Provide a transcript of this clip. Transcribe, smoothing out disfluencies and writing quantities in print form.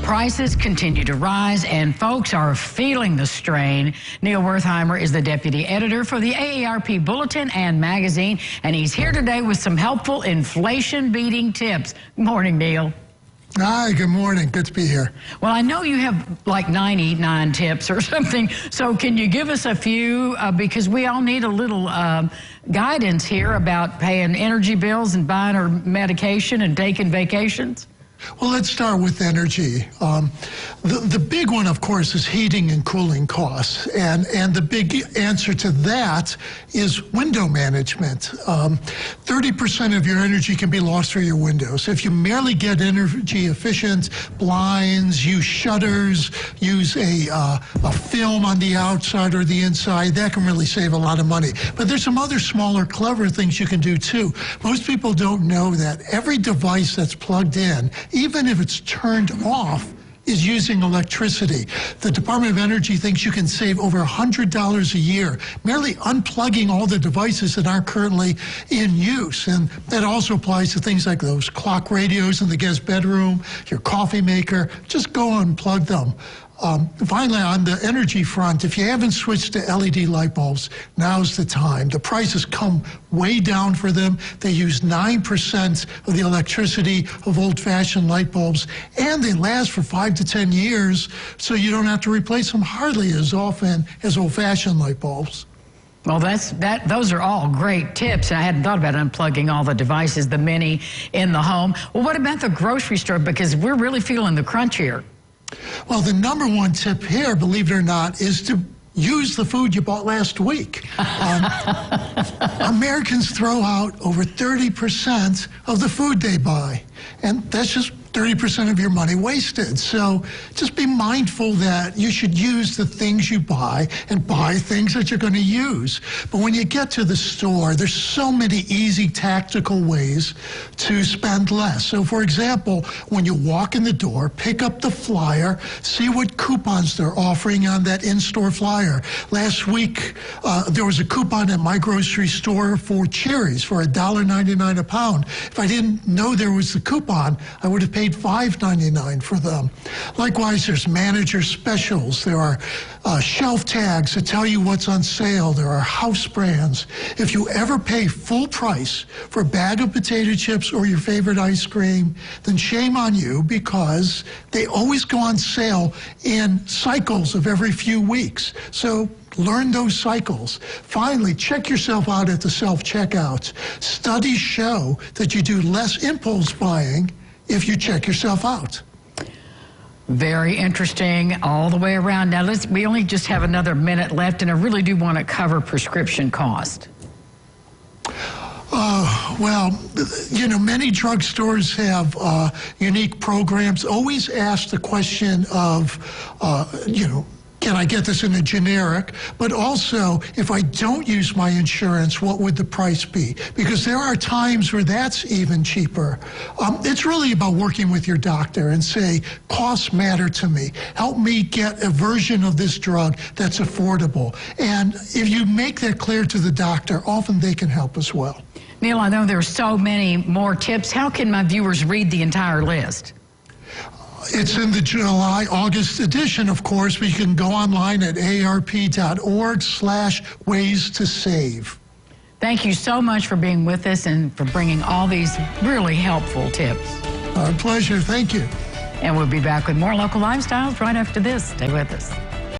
prices continue to rise, and folks are feeling the strain. Neil Wertheimer is the deputy editor for the AARP Bulletin and Magazine, and he's here today with some helpful inflation-beating tips. Good morning, Neil. Hi, good morning. Good to be here. Well, I know you have like 99 tips or something, so can you give us a few? Because we all need a little guidance here about paying energy bills and buying our medication and taking vacations. Well, let's start with energy. The big one, of course, is heating and cooling costs. And the big answer to that is window management. 30% of your energy can be lost through your windows. If you merely get energy efficient blinds, use shutters, use a film on the outside or the inside, that can really save a lot of money. But there's some other smaller, clever things you can do too. Most people don't know that every device that's plugged in, even if it's turned off, is using electricity. The Department of Energy thinks you can save over $100 a year merely unplugging all the devices that aren't currently in use. And that also applies to things like those clock radios in the guest bedroom, your coffee maker. Just go unplug them. Finally, on the energy front, if you haven't switched to LED light bulbs, now's the time. The prices come way down for them. They use 9% of the electricity of old-fashioned light bulbs, and they last for 5 to 10 years, so you don't have to replace them hardly as often as old-fashioned light bulbs. Well, those are all great tips. I hadn't thought about unplugging all the devices, the many in the home. Well, what about the grocery store? Because we're really feeling the crunch here. Well, the number one tip here, believe it or not, is to use the food you bought last week. Americans throw out over 30% of the food they buy, and that's just 30% of your money wasted. So just be mindful that you should use the things you buy and buy things that you're going to use. But when you get to the store, there's so many easy tactical ways to spend less. So for example, when you walk in the door, pick up the flyer, see what coupons they're offering on that in-store flyer. Last week, there was a coupon at my grocery store for cherries for $1.99 a pound. If I didn't know there was the coupon, I would have paid $5.99 for them. Likewise, there's manager specials. There are shelf tags that tell you what's on sale. There are house brands. If you ever pay full price for a bag of potato chips or your favorite ice cream, then shame on you, because they always go on sale in cycles of every few weeks. So learn those cycles. Finally, check yourself out at the self-checkouts. Studies show that you do less impulse buying if you check yourself out. Very interesting all the way around. Now, we only just have another minute left, and I really do want to cover prescription cost. Well, you know, many drugstores have unique programs. Always ask the question of, you know, can I get this in a generic? But also, if I don't use my insurance, what would the price be? Because there are times where that's even cheaper. It's really about working with your doctor and say, costs matter to me. Help me get a version of this drug that's affordable. And if you make that clear to the doctor, often they can help as well. Neil, I know there are so many more tips. How can my viewers read the entire list? It's in the July-August edition, of course, but you can go online at aarp.org/ways to save. Thank you so much for being with us and for bringing all these really helpful tips. Our pleasure. Thank you. And we'll be back with more local lifestyles right after this. Stay with us.